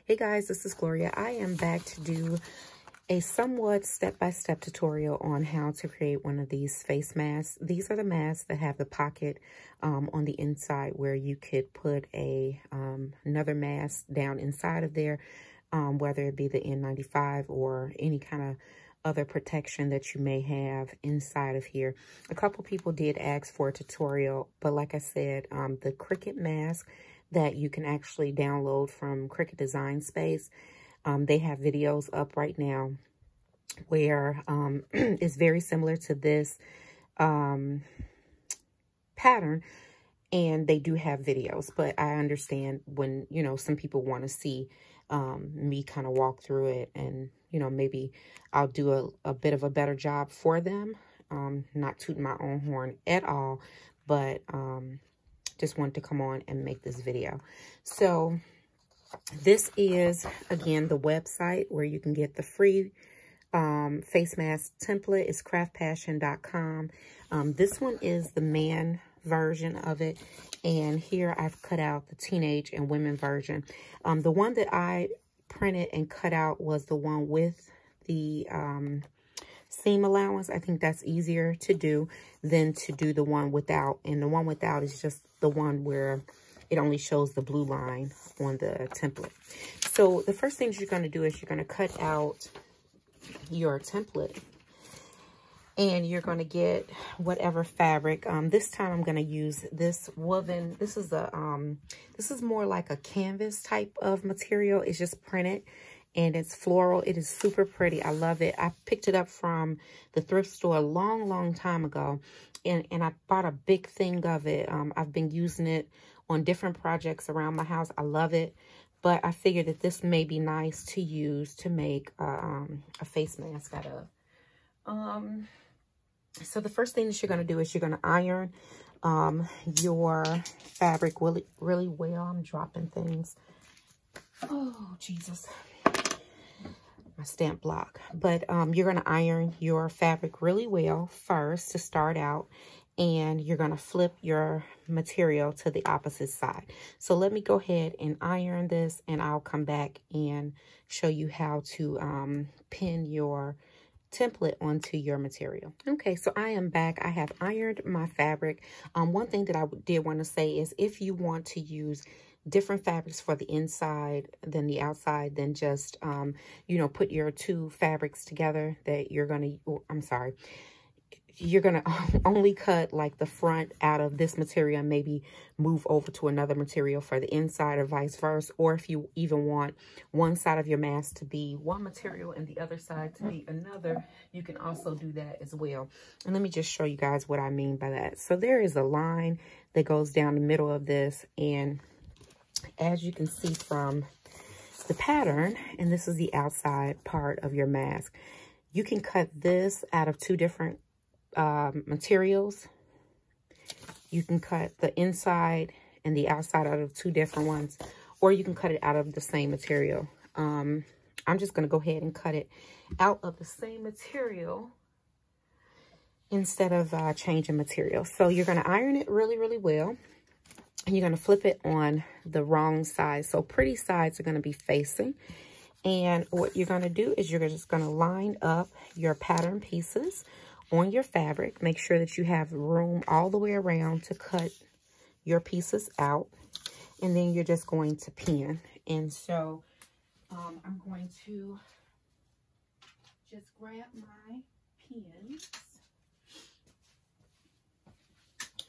Hey guys, this is Gloria. I am back to do a somewhat step-by-step tutorial on how to create one of these face masks. These are the masks that have the pocket on the inside where you could put a another mask down inside of there, whether it be the N95 or any kind of other protection that you may have inside of here. A couple people did ask for a tutorial, but like I said, the Cricut mask that you can actually download from Cricut Design Space, they have videos up right now where it's very similar to this pattern, and they do have videos, but I understand when, you know, some people want to see me kind of walk through it, and, you know, maybe I'll do a bit of a better job for them. Not tooting my own horn at all, but just wanted to come on and make this video. So this is, again, the website where you can get the free face mask template. It's craftpassion.com. This one is the man version of it, and here I've cut out the teenage and women version. The one that I printed and cut out was the one with the seam allowance. I think that's easier to do than to do the one without, and the one without is just the one where it only shows the blue line on the template. So the first thing you're going to do is you're going to cut out your template, and you're going to get whatever fabric. This time I'm going to use this woven. This is more like a canvas type of material. It's just printed and it's floral. It is super pretty. I love it. I picked it up from the thrift store a long time ago, and I bought a big thing of it. I've been using it on different projects around my house. I love it, but I figured that this may be nice to use to make a face mask out of. So the first thing that you're going to do is you're going to iron your fabric really well. I'm dropping things. Oh, Jesus. My stamp block. But you're going to iron your fabric really well first to start out, and you're going to flip your material to the opposite side. So let me go ahead and iron this, and I'll come back and show you how to pin your template onto your material. Okay, so I am back. I have ironed my fabric. One thing that I did want to say is if you want to use different fabrics for the inside than the outside, then just, you know, put your two fabrics together that you're going to, I'm sorry, you're going to only cut like the front out of this material and maybe move over to another material for the inside or vice versa. Or if you even want one side of your mask to be one material and the other side to be another, you can also do that as well. And let me just show you guys what I mean by that. So there is a line that goes down the middle of this, and as you can see from the pattern, and this is the outside part of your mask, you can cut this out of two different materials. You can cut the inside and the outside out of two different ones, or you can cut it out of the same material. I'm just going to go ahead and cut it out of the same material instead of changing material. So you're going to iron it really well, and you're going to flip it on the wrong side. So pretty sides are going to be facing. And what you're going to do is you're just going to line up your pattern pieces on your fabric. Make sure that you have room all the way around to cut your pieces out. And then you're just going to pin. And so I'm going to just grab my pins.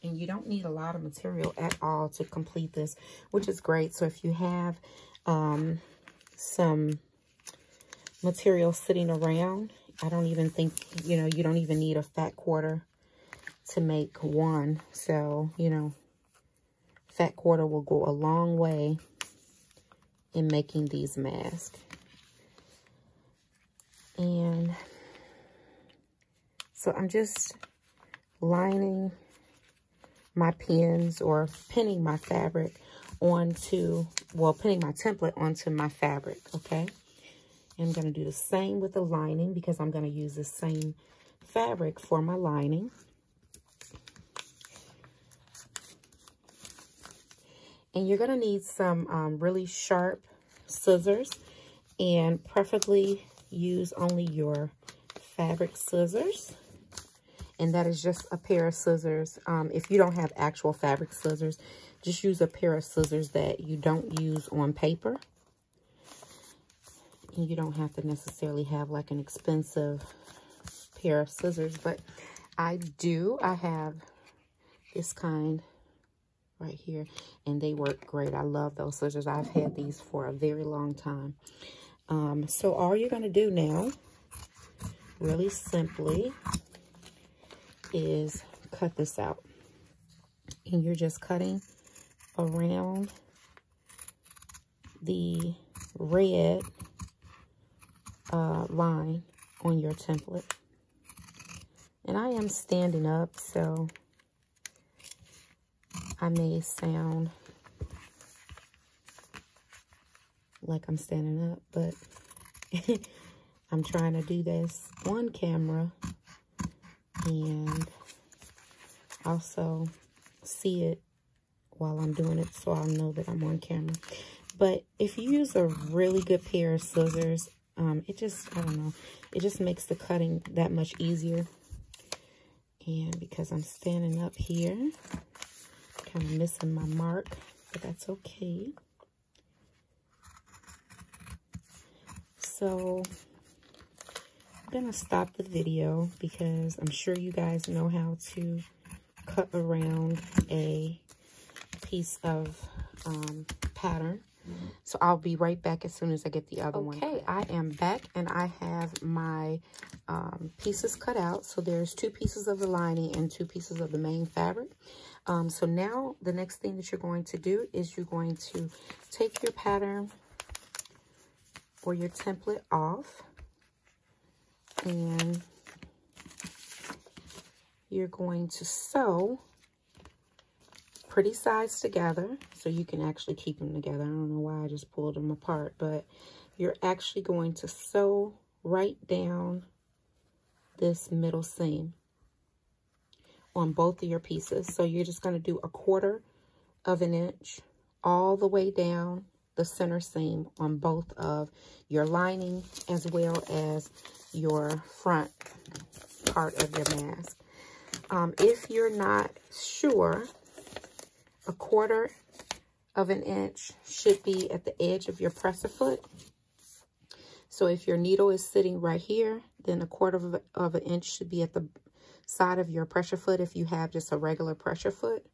And you don't need a lot of material at all to complete this, which is great. So if you have some material sitting around, I don't even think, you know, you don't even need a fat quarter to make one. So, you know, fat quarter will go a long way in making these masks. And so I'm just lining my pins or pinning my fabric onto, well, pinning my template onto my fabric, okay? I'm going to do the same with the lining because I'm going to use the same fabric for my lining. And you're going to need some really sharp scissors, and preferably use only your fabric scissors. And that is just a pair of scissors. If you don't have actual fabric scissors, just use a pair of scissors that you don't use on paper. And you don't have to necessarily have like an expensive pair of scissors, but I do. I have this kind right here, and they work great. I love those scissors. I've had these for a very long time. So all you're going to do now, really simply, is cut this out. And you're just cutting around the red line on your template. And I am standing up, so I may sound like I'm standing up, but I'm trying to do this on camera and also see it while I'm doing it, so I'll know that I'm on camera. But if you use a really good pair of scissors, it just, I don't know, it just makes the cutting that much easier. And because I'm standing up here, kind of missing my mark, but that's okay. So I'm gonna stop the video because I'm sure you guys know how to cut around a piece of pattern. So I'll be right back as soon as I get the other one. Okay, I am back and I have my pieces cut out. So there's 2 pieces of the lining and 2 pieces of the main fabric. So now the next thing that you're going to do is you're going to take your pattern or your template off, and you're going to sew pretty sides together so you can actually keep them together. I don't know why I just pulled them apart, but you're actually going to sew right down this middle seam on both of your pieces. So you're just going to do 1/4 of an inch all the way down the center seam on both of your lining as well as your front part of your mask. If you're not sure, 1/4 of an inch should be at the edge of your presser foot. So if your needle is sitting right here, then 1/4 of an inch should be at the side of your pressure foot if you have just a regular pressure foot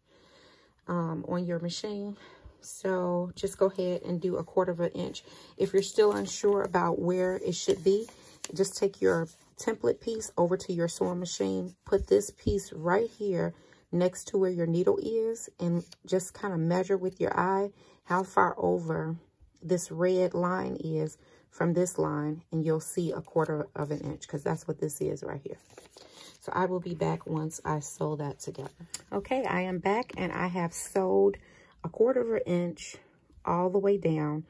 on your machine. So just go ahead and do 1/4 of an inch. If you're still unsure about where it should be, just take your template piece over to your sewing machine, put this piece right here next to where your needle is, and just kind of measure with your eye how far over this red line is from this line, and you'll see 1/4 of an inch, because that's what this is right here. So I will be back once I sew that together. Okay, I am back, and I have sewed 1/4 of an inch all the way down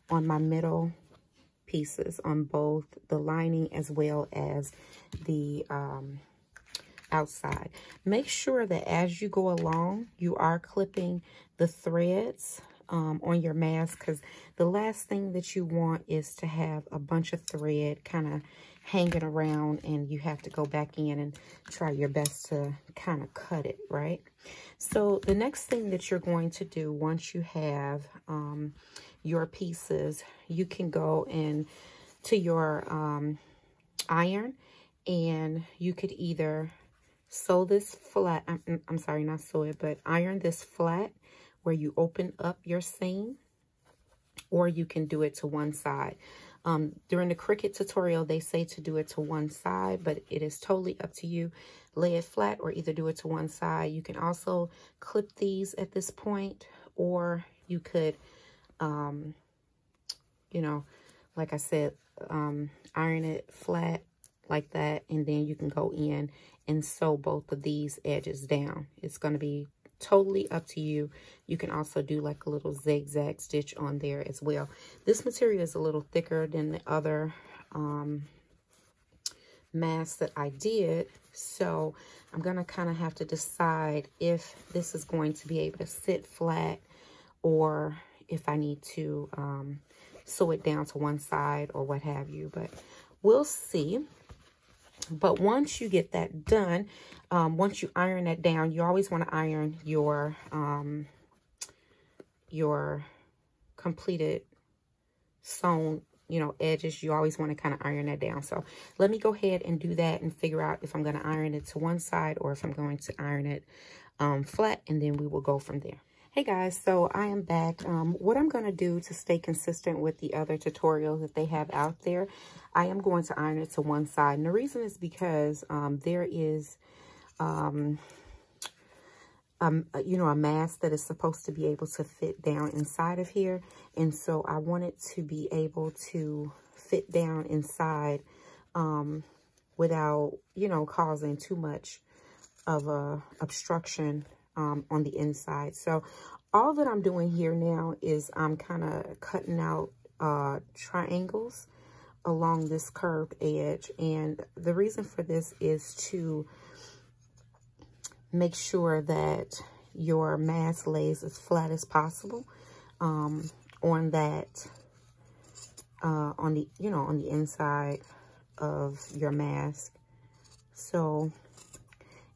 on my middle pieces on both the lining as well as the outside. Make sure that as you go along, you are clipping the threads on your mask, because the last thing that you want is to have a bunch of thread kind of hanging around and you have to go back in and try your best to kind of cut it, right? So the next thing that you're going to do once you have your pieces, you can go in to your iron, and you could either sew this flat, I'm sorry, not sew it, but iron this flat where you open up your seam, or you can do it to one side. During the Cricut tutorial, they say to do it to one side, but it is totally up to you. Lay it flat or either do it to one side. You can also clip these at this point, or you could, you know, like I said, iron it flat like that, and then you can go in and sew both of these edges down. It's going to be totally up to you. You can also do like a little zigzag stitch on there as well. This material is a little thicker than the other masks that I did, so I'm gonna kind of have to decide if this is going to be able to sit flat or if I need to sew it down to one side or what have you, but we'll see. But once you get that done, once you iron that down, you always want to iron your completed sewn, you know, edges. You always want to kind of iron that down. So let me go ahead and do that and figure out if I'm going to iron it to one side or if I'm going to iron it flat, and then we will go from there. Hey guys, so I am back. What I'm going to do to stay consistent with the other tutorials that they have out there, I am going to iron it to one side. And the reason is because there is, you know, a mask that is supposed to be able to fit down inside of here. And so I want it to be able to fit down inside without, you know, causing too much of a obstruction on the inside. So all that I'm doing here now is I'm kind of cutting out triangles along this curved edge. And the reason for this is to make sure that your mask lays as flat as possible on that, on the, you know, on the inside of your mask. So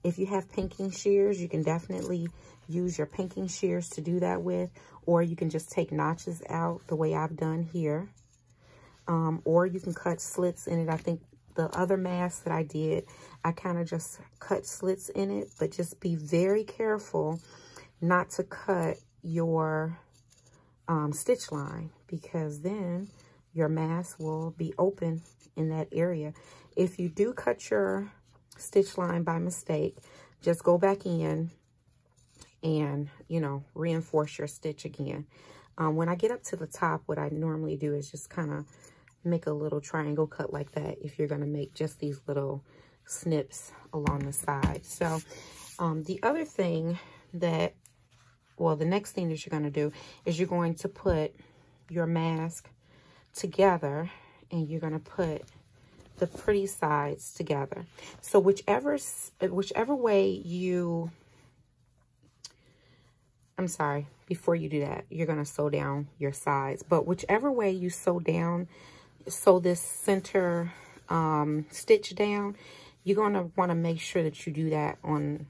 if you have pinking shears, you can definitely use your pinking shears to do that with, or you can just take notches out the way I've done here. Or you can cut slits in it. I think the other mask that I did, I kind of just cut slits in it, but just be very careful not to cut your stitch line, because then your mask will be open in that area. If you do cut your stitch line by mistake, just go back in and, you know, reinforce your stitch again. When I get up to the top, what I normally do is just kind of make a little triangle cut like that if you're going to make just these little snips along the side. So the other thing that, well, the next thing that you're going to do is you're going to put your mask together, and you're going to put the pretty sides together. So whichever way you, I'm sorry, before you do that, you're going to sew down your sides. But whichever way you sew this center stitch down, you're going to want to make sure that you do that on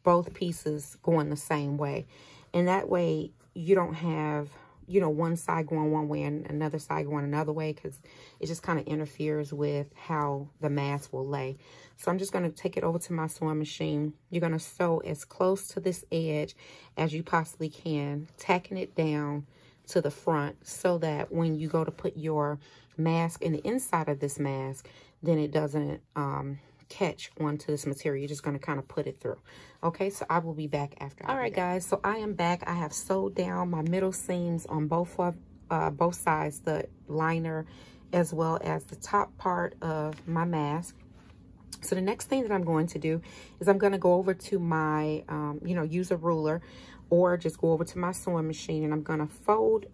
both pieces going the same way. And that way you don't have, you know, one side going one way and another side going another way, because it just kind of interferes with how the mask will lay. So I'm just going to take it over to my sewing machine. You're going to sew as close to this edge as you possibly can, tacking it down to the front so that when you go to put your mask in the inside of this mask, then it doesn't catch onto this material. You're just going to kind of put it through. Okay, so I will be back after. All right, guys, so I am back. I have sewed down my middle seams on both sides, the liner as well as the top part of my mask. So the next thing that I'm going to do is I'm going to go over to my, you know, use a ruler or just go over to my sewing machine, and I'm going to fold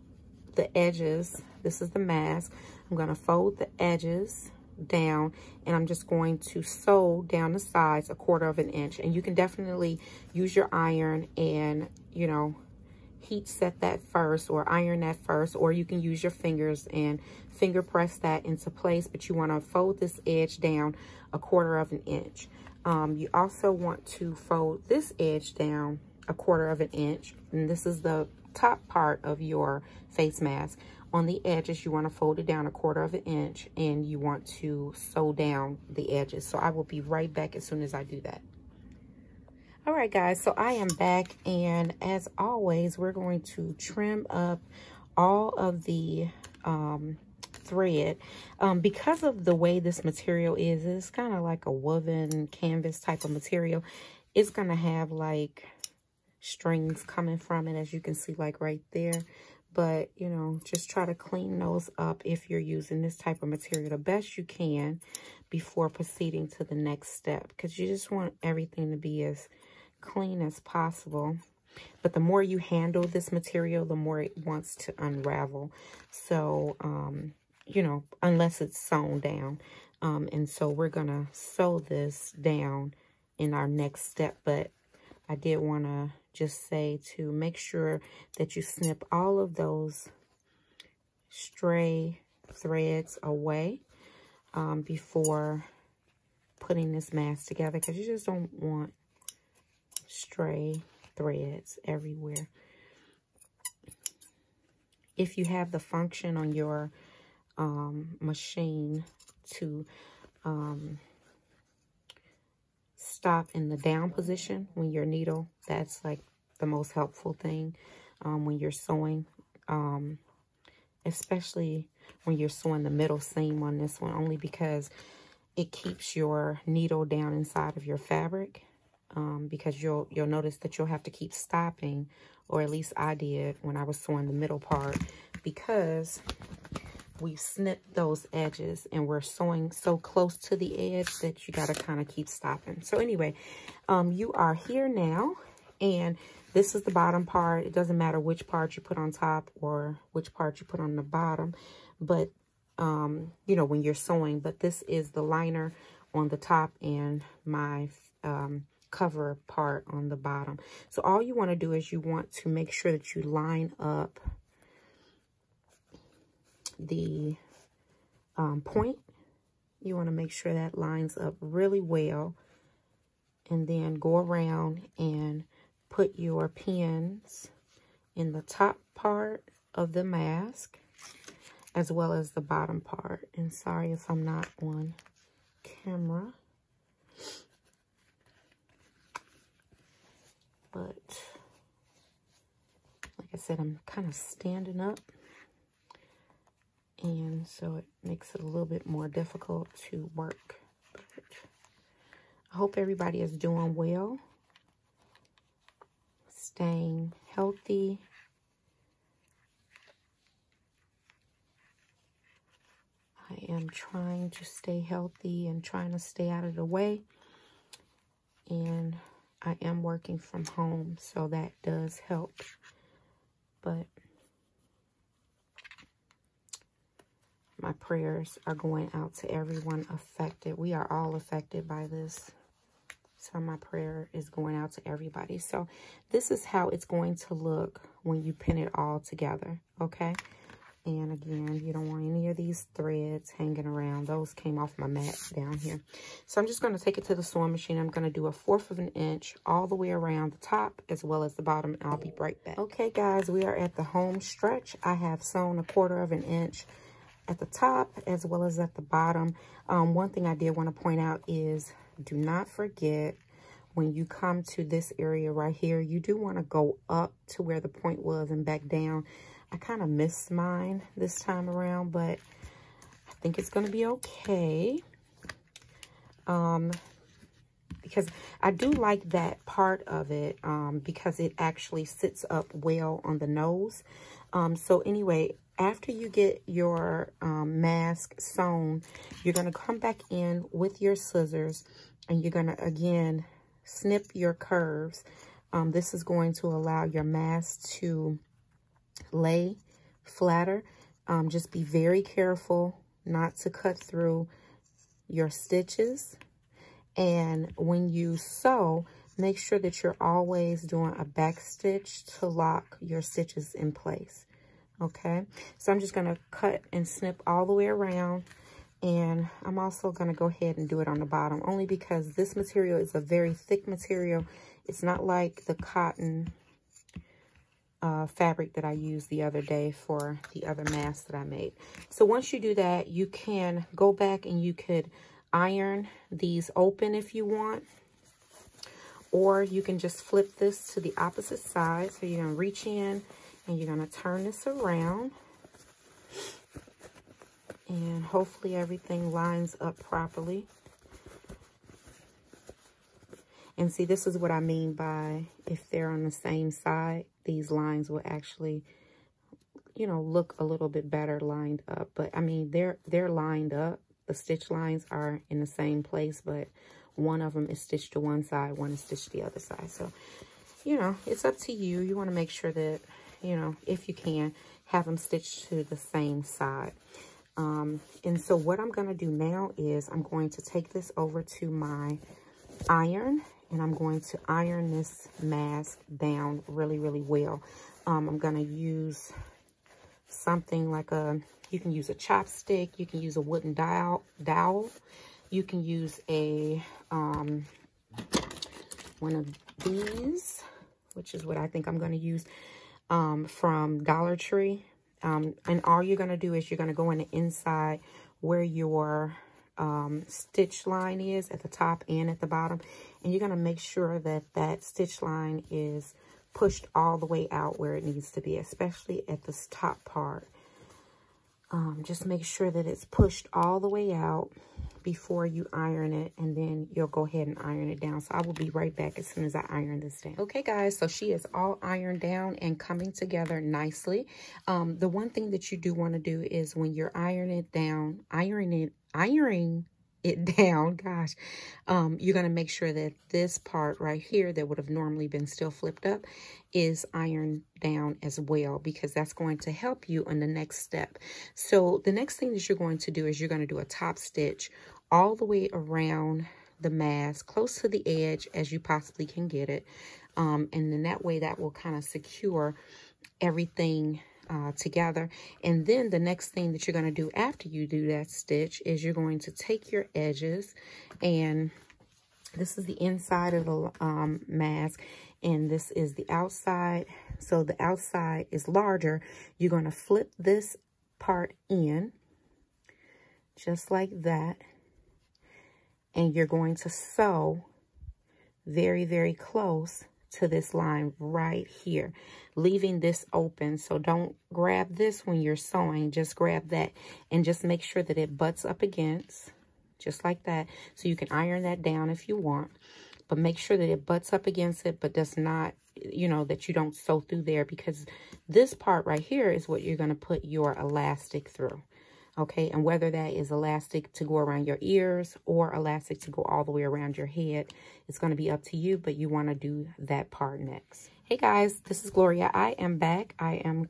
the edges. This is the mask. I'm going to fold the edges down, and I'm just going to sew down the sides 1/4 of an inch. And you can definitely use your iron and, you know, heat set that first or iron that first, or you can use your fingers and finger press that into place. But you want to fold this edge down 1/4 of an inch. You also want to fold this edge down 1/4 of an inch, and this is the top part of your face mask. On the edges, you want to fold it down 1/4 of an inch, and you want to sew down the edges. So I will be right back as soon as I do that. All right, guys, so I am back, and as always, we're going to trim up all of the thread. Because of the way this material is, it's kind of like a woven canvas type of material. It's going to have like strings coming from it, as you can see, like right there. But, you know, just try to clean those up if you're using this type of material the best you can before proceeding to the next step, because you just want everything to be as clean as possible. But the more you handle this material, the more it wants to unravel. So, you know, unless it's sewn down. And so we're going to sew this down in our next step. But I did want to just say to make sure that you snip all of those stray threads away before putting this mask together, because you just don't want stray threads everywhere. If you have the function on your machine to stop in the down position when your needle, that's like the most helpful thing when you're sewing, especially when you're sewing the middle seam on this one, only because it keeps your needle down inside of your fabric, because you'll notice that you'll have to keep stopping, or at least I did when I was sewing the middle part, because we snipped those edges and we're sewing so close to the edge that you got to kind of keep stopping. So anyway, you are here now, and this is the bottom part. It doesn't matter which part you put on top or which part you put on the bottom, but you know, when you're sewing, but this is the liner on the top and my cover part on the bottom. So all you want to do is you want to make sure that you line up the point. You want to make sure that lines up really well, and then go around and put your pins in the top part of the mask as well as the bottom part. And sorry if I'm not on camera, but like I said, I'm kind of standing up, and so it makes it a little bit more difficult to work. But I hope everybody is doing well, staying healthy. I am trying to stay healthy and trying to stay out of the way. And I am working from home, so that does help. But my prayers are going out to everyone affected. We are all affected by this. So my prayer is going out to everybody. So this is how it's going to look when you pin it all together, okay? And again, you don't want any of these threads hanging around. Those came off my mat down here. So I'm just going to take it to the sewing machine. I'm going to do a 1/4 of an inch all the way around the top as well as the bottom, and I'll be right back. Okay, guys, we are at the home stretch. I have sewn 1/4 of an inch at the top as well as at the bottom. One thing I did want to point out is do not forget, when you come to this area right here, you do want to go up to where the point was and back down. I kind of missed mine this time around, but I think it's going to be okay. Because I do like that part of it, because it actually sits up well on the nose. So anyway, after you get your mask sewn, you're going to come back in with your scissors, and you're going to, again, snip your curves. This is going to allow your mask to lay flatter. Just be very careful not to cut through your stitches. And when you sew, make sure that you're always doing a back stitch to lock your stitches in place. Okay, so I'm just going to cut and snip all the way around. And I'm also going to go ahead and do it on the bottom, only because this material is a very thick material. It's not like the cotton fabric that I used the other day for the other mask that I made. So once you do that, you can go back and you could iron these open if you want, or you can just flip this to the opposite side. So you're going to reach in and you're going to turn this around, and hopefully everything lines up properly. And see, this is what I mean by if they're on the same side, these lines will actually, you know, look a little bit better lined up. But I mean, they're lined up. The stitch lines are in the same place, but one of them is stitched to one side, one is stitched to the other side. So, you know, it's up to you. You want to make sure that, you know, if you can, have them stitched to the same side. And so what I'm going to do now is I'm going to take this over to my iron, and I'm going to iron this mask down really, really well. I'm going to use something like you can use a chopstick, you can use a wooden dowel, you can use a one of these, which is what I think I'm going to use from Dollar Tree. And all you're going to do is you're going to go in the inside where your stitch line is at the top and at the bottom. And you're going to make sure that that stitch line is pushed all the way out where it needs to be, especially at this top part. Just make sure that it's pushed all the way out before you iron it, and then you'll go ahead and iron it down. So I will be right back as soon as I iron this down. Okay, guys, so she is all ironed down and coming together nicely. The one thing that you do want to do is when you're ironing it down, gosh, you're going to make sure that this part right here that would have normally been still flipped up is ironed down as well, because that's going to help you on the next step. So the next thing that you're going to do is you're going to do a top stitch all the way around the mask, close to the edge as you possibly can get it. And then that way that will kind of secure everything together. And then the next thing that you're going to do after you do that stitch is you're going to take your edges, and this is the inside of the mask, and this is the outside. So the outside is larger. You're going to flip this part in just like that, and you're going to sew very, very close to this line right here, leaving this open. So don't grab this when you're sewing, just grab that and just make sure that it butts up against, just like that. So you can iron that down if you want, but make sure that it butts up against it, but does not, you know, that you don't sew through there, because this part right here is what you're going to put your elastic through. Okay, and whether that is elastic to go around your ears or elastic to go all the way around your head, it's going to be up to you, but you want to do that part next. Hey guys, this is Gloria. I am back. I am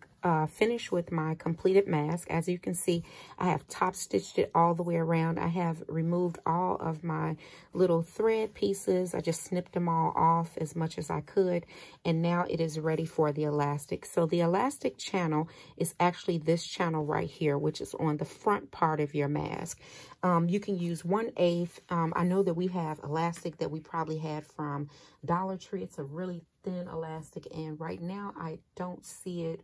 finished with my completed mask. As you can see, I have top stitched it all the way around. I have removed all of my little thread pieces. I just snipped them all off as much as I could. And now it is ready for the elastic. So the elastic channel is actually this channel right here, which is on the front part of your mask. You can use 1/8. I know that we have elastic that we probably had from Dollar Tree. It's a really thin elastic, and right now I don't see it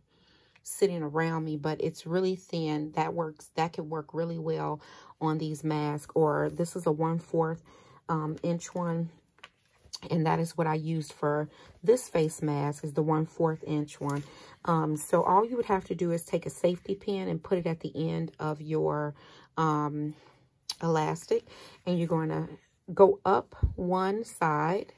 sitting around me, but it's really thin. That works. That could work really well on these masks. Or this is a 1/4 inch one, and that is what I used for this face mask, is the 1/4 inch one. So all you would have to do is take a safety pin and put it at the end of your elastic, and you're going to go up one side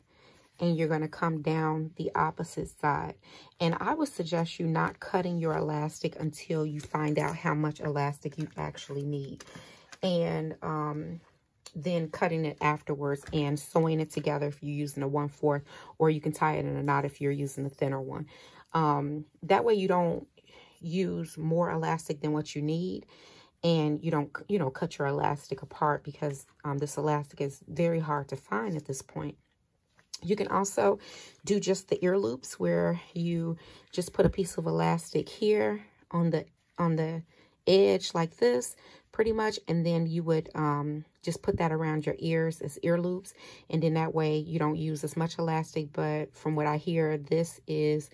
and you're going to come down the opposite side. And I would suggest you not cutting your elastic until you find out how much elastic you actually need, and then cutting it afterwards and sewing it together if you're using a 1/4, or you can tie it in a knot if you're using the thinner one. That way you don't use more elastic than what you need, and you don't, you know, cut your elastic apart, because this elastic is very hard to find at this point. You can also do just the ear loops, where you just put a piece of elastic here on the edge like this, pretty much, and then you would just put that around your ears as ear loops, and then that way you don't use as much elastic. But from what I hear, this is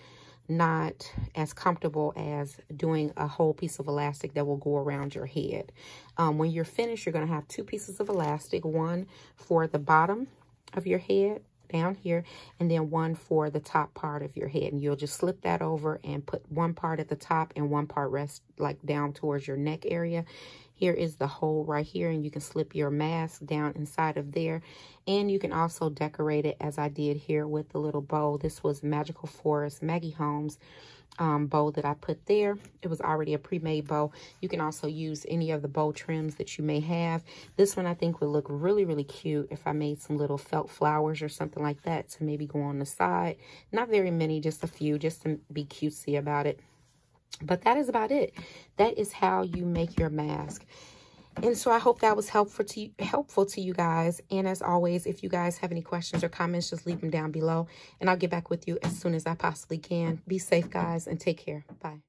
not as comfortable as doing a whole piece of elastic that will go around your head. When you're finished, you're going to have 2 pieces of elastic, one for the bottom of your head down here, and then one for the top part of your head. And you'll just slip that over and put one part at the top and one part rest like down towards your neck area. Here is the hole right here, and you can slip your mask down inside of there. And you can also decorate it as I did here with the little bow. This was Magical Forest Maggie Holmes bow that I put there. It was already a pre-made bow. You can also use any of the bow trims that you may have. This one I think would look really, really cute if I made some little felt flowers or something like that to maybe go on the side. Not very many, just a few, just to be cutesy about it. But that is about it. That is how you make your mask. And so I hope that was helpful to you guys. And as always, if you guys have any questions or comments, just leave them down below, and I'll get back with you as soon as I possibly can. Be safe, guys, and take care. Bye.